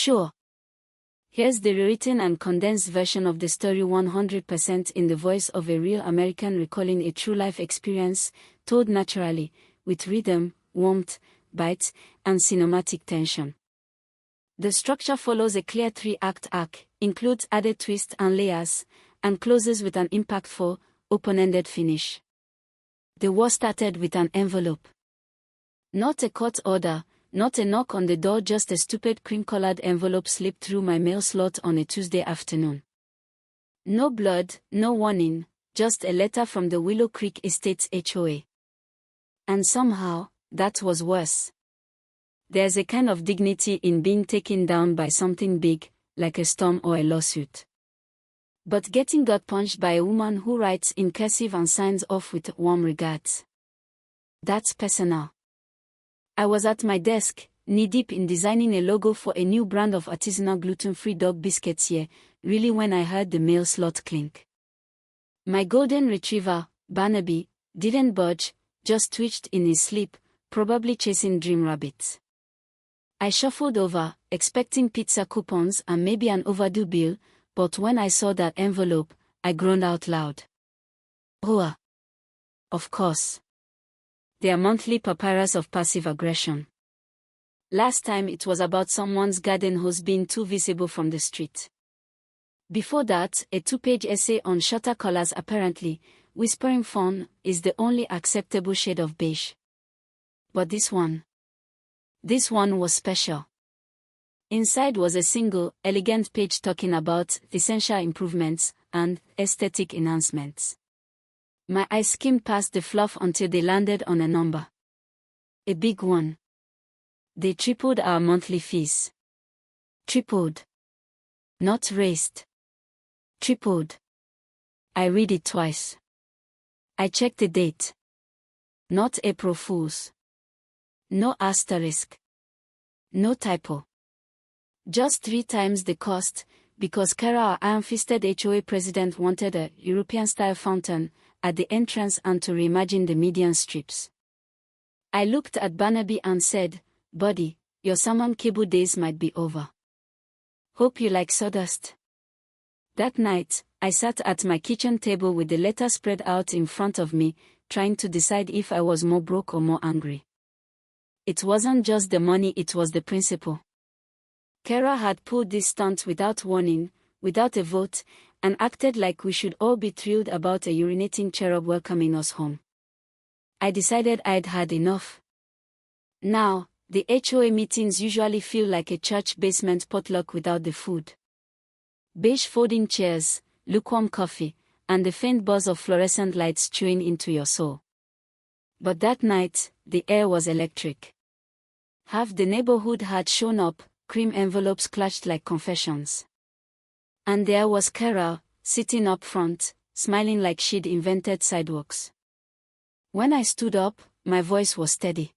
Sure. Here's the rewritten and condensed version of the story 100% in the voice of a real American recalling a true life experience, told naturally, with rhythm, warmth, bite, and cinematic tension. The structure follows a clear 3-act arc, includes added twists and layers, and closes with an impactful, open-ended finish. The war started with an envelope. Not a court order, not a knock on the door, just a stupid cream-colored envelope slipped through my mail slot on a Tuesday afternoon. No blood, no warning, just a letter from the Willow Creek Estates HOA. And somehow, that was worse. There's a kind of dignity in being taken down by something big, like a storm or a lawsuit. But getting gut punched by a woman who writes in cursive and signs off with warm regards. That's personal. I was at my desk, knee-deep in designing a logo for a new brand of artisanal gluten-free dog biscuits here, really when I heard the mail slot clink. My golden retriever, Barnaby, didn't budge, just twitched in his sleep, probably chasing dream rabbits. I shuffled over, expecting pizza coupons and maybe an overdue bill, but when I saw that envelope, I groaned out loud. HOA. Of course. Their monthly papyrus of passive aggression. Last time it was about someone's garden hose being too visible from the street. Before that, a 2-page essay on shutter colors apparently, whispering fawn, is the only acceptable shade of beige. But this one was special. Inside was a single, elegant page talking about essential improvements and aesthetic enhancements. My eyes skimmed past the fluff until they landed on a number. A big one. They tripled our monthly fees. Tripled. Not raised. Tripled. I read it twice. I checked the date. Not April Fool's. No asterisk. No typo. Just 3 times the cost, because Kara, our iron-fisted HOA president, wanted a European-style fountain at the entrance and to reimagine the median strips. I looked at Barnaby and said, "Buddy, your salmon cable days might be over. Hope you like sawdust." That night, I sat at my kitchen table with the letter spread out in front of me, trying to decide if I was more broke or more angry. It wasn't just the money, it was the principle. Kara had pulled this stunt without warning, without a vote, and acted like we should all be thrilled about a urinating cherub welcoming us home. I decided I'd had enough. Now, the HOA meetings usually feel like a church basement potluck without the food. Beige folding chairs, lukewarm coffee, and the faint buzz of fluorescent lights chewing into your soul. But that night, the air was electric. Half the neighborhood had shown up, cream envelopes clutched like confessions. And there was Kara, sitting up front, smiling like she'd invented sidewalks. When I stood up, my voice was steady.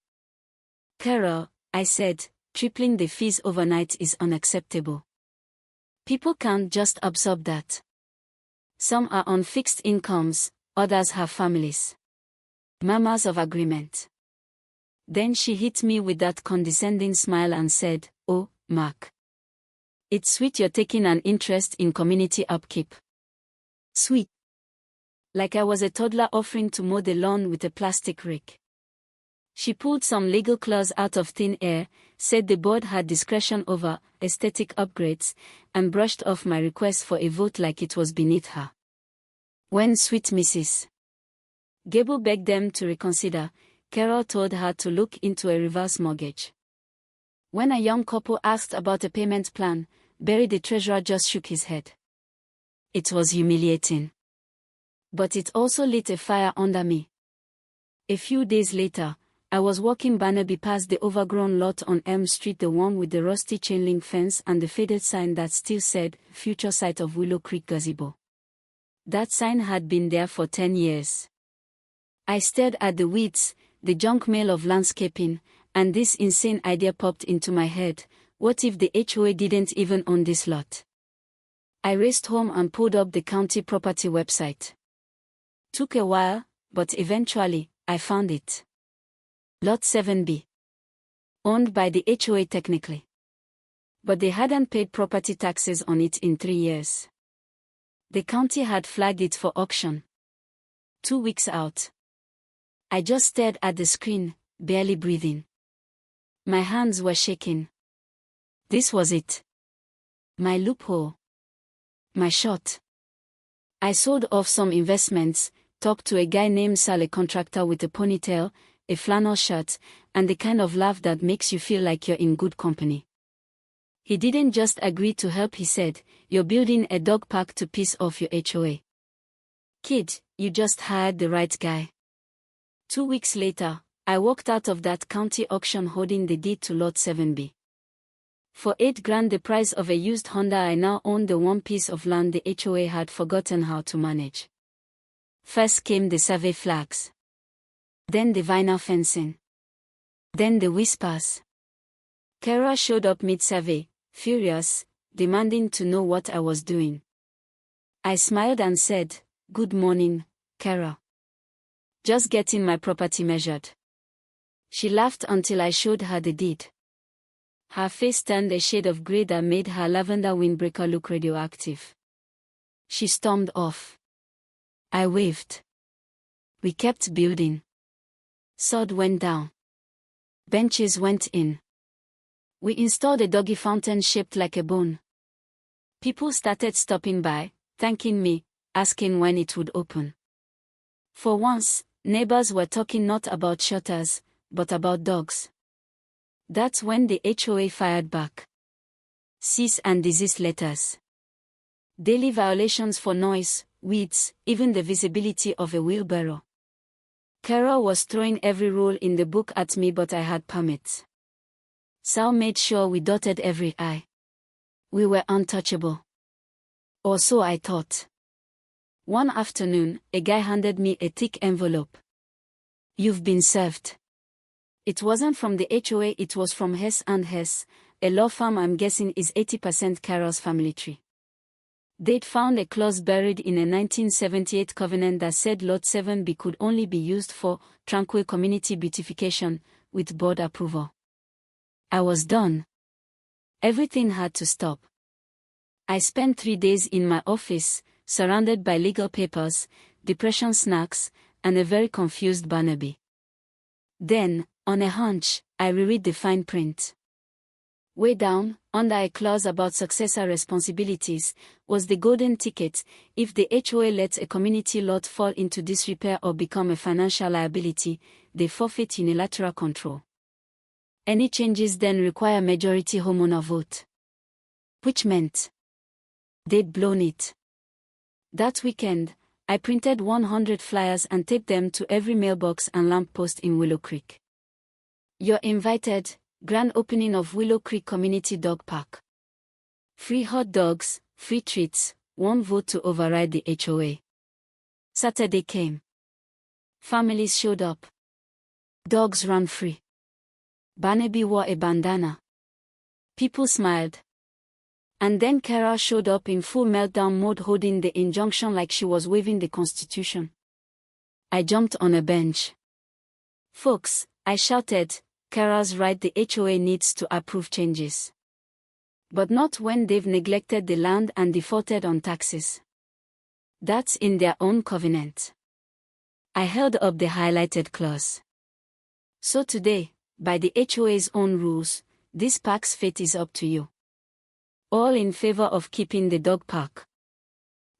"Kara," I said, "tripling the fees overnight is unacceptable. People can't just absorb that. Some are on fixed incomes, others have families. Mamas of agreement." Then she hit me with that condescending smile and said, "Oh, Mark. It's sweet you're taking an interest in community upkeep." Sweet. Like I was a toddler offering to mow the lawn with a plastic rake. She pulled some legal clause out of thin air, said the board had discretion over aesthetic upgrades, and brushed off my request for a vote like it was beneath her. When sweet Mrs. Gable begged them to reconsider, Carol told her to look into a reverse mortgage. When a young couple asked about a payment plan, Barry the treasurer just shook his head. It was humiliating. But it also lit a fire under me. A few days later, I was walking Barnaby past the overgrown lot on Elm Street, the one with the rusty chain-link fence and the faded sign that still said, "Future site of Willow Creek Gazebo." That sign had been there for 10 years. I stared at the weeds, the junk mail of landscaping, and this insane idea popped into my head: what if the HOA didn't even own this lot? I raced home and pulled up the county property website. Took a while, but eventually, I found it. Lot 7B. Owned by the HOA technically. But they hadn't paid property taxes on it in 3 years. The county had flagged it for auction. 2 weeks out. I just stared at the screen, barely breathing. My hands were shaking. This was it. My loophole. My shot. I sold off some investments, talked to a guy named Sal, a contractor with a ponytail, a flannel shirt, and the kind of laugh that makes you feel like you're in good company. He didn't just agree to help, he said, "You're building a dog park to piss off your HOA. Kid, you just hired the right guy." 2 weeks later, I walked out of that county auction holding the deed to Lot 7B. For $8,000, the price of a used Honda, I now owned the one piece of land the HOA had forgotten how to manage. First came the survey flags. Then the vinyl fencing. Then the whispers. Kara showed up mid-survey, furious, demanding to know what I was doing. I smiled and said, "Good morning, Kara. Just getting my property measured." She laughed until I showed her the deed. Her face turned a shade of grey that made her lavender windbreaker look radioactive. She stormed off. I waved. We kept building. Sod went down. Benches went in. We installed a doggy fountain shaped like a bone. People started stopping by, thanking me, asking when it would open. For once, neighbors were talking not about shutters, but about dogs. That's when the HOA fired back. Cease and desist letters. Daily violations for noise, weeds, even the visibility of a wheelbarrow. Kara was throwing every rule in the book at me, but I had permits. Sal made sure we dotted every I. We were untouchable. Or so I thought. One afternoon, a guy handed me a thick envelope. "You've been served." It wasn't from the HOA, it was from Hess & Hess, a law firm I'm guessing is 80% Kara's family tree. They'd found a clause buried in a 1978 covenant that said Lot 7B could only be used for tranquil community beautification, with board approval. I was done. Everything had to stop. I spent 3 days in my office, surrounded by legal papers, depression snacks, and a very confused Barnaby. Then, on a hunch, I reread the fine print. Way down, under a clause about successor responsibilities, was the golden ticket: if the HOA lets a community lot fall into disrepair or become a financial liability, they forfeit unilateral control. Any changes then require majority homeowner vote. Which meant they'd blown it. That weekend, I printed 100 flyers and taped them to every mailbox and lamppost in Willow Creek. "You're invited, grand opening of Willow Creek Community Dog Park. Free hot dogs, free treats, one vote to override the HOA." Saturday came. Families showed up. Dogs ran free. Barnaby wore a bandana. People smiled. And then Kara showed up in full meltdown mode, holding the injunction like she was waving the Constitution. I jumped on a bench. "Folks," I shouted, "Kara's right, the HOA needs to approve changes. But not when they've neglected the land and defaulted on taxes. That's in their own covenant." I held up the highlighted clause. "So today, by the HOA's own rules, this park's fate is up to you. All in favor of keeping the dog park."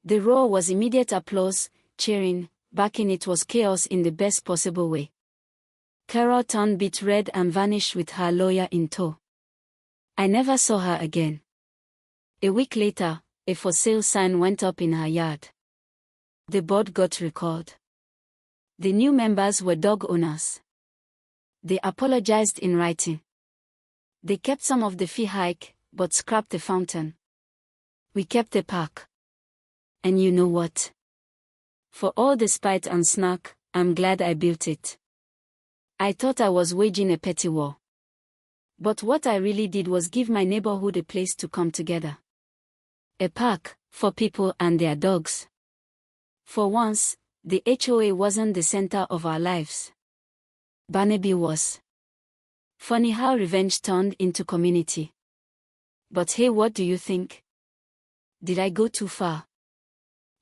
The roar was immediate applause, cheering, backing. It was chaos in the best possible way. Kara turned beet red and vanished with her lawyer in tow. I never saw her again. A week later, a for sale sign went up in her yard. The board got recalled. The new members were dog owners. They apologized in writing. They kept some of the fee hike, but scrapped the fountain. We kept the park. And you know what? For all the spite and snark, I'm glad I built it. I thought I was waging a petty war. But what I really did was give my neighborhood a place to come together. A park, for people and their dogs. For once, the HOA wasn't the center of our lives. Barnaby was. Funny how revenge turned into community. But hey, what do you think? Did I go too far?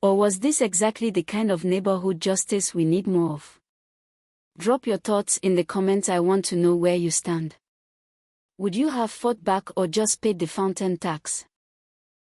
Or was this exactly the kind of neighborhood justice we need more of? Drop your thoughts in the comments. I want to know where you stand. Would you have fought back or just paid the fountain tax?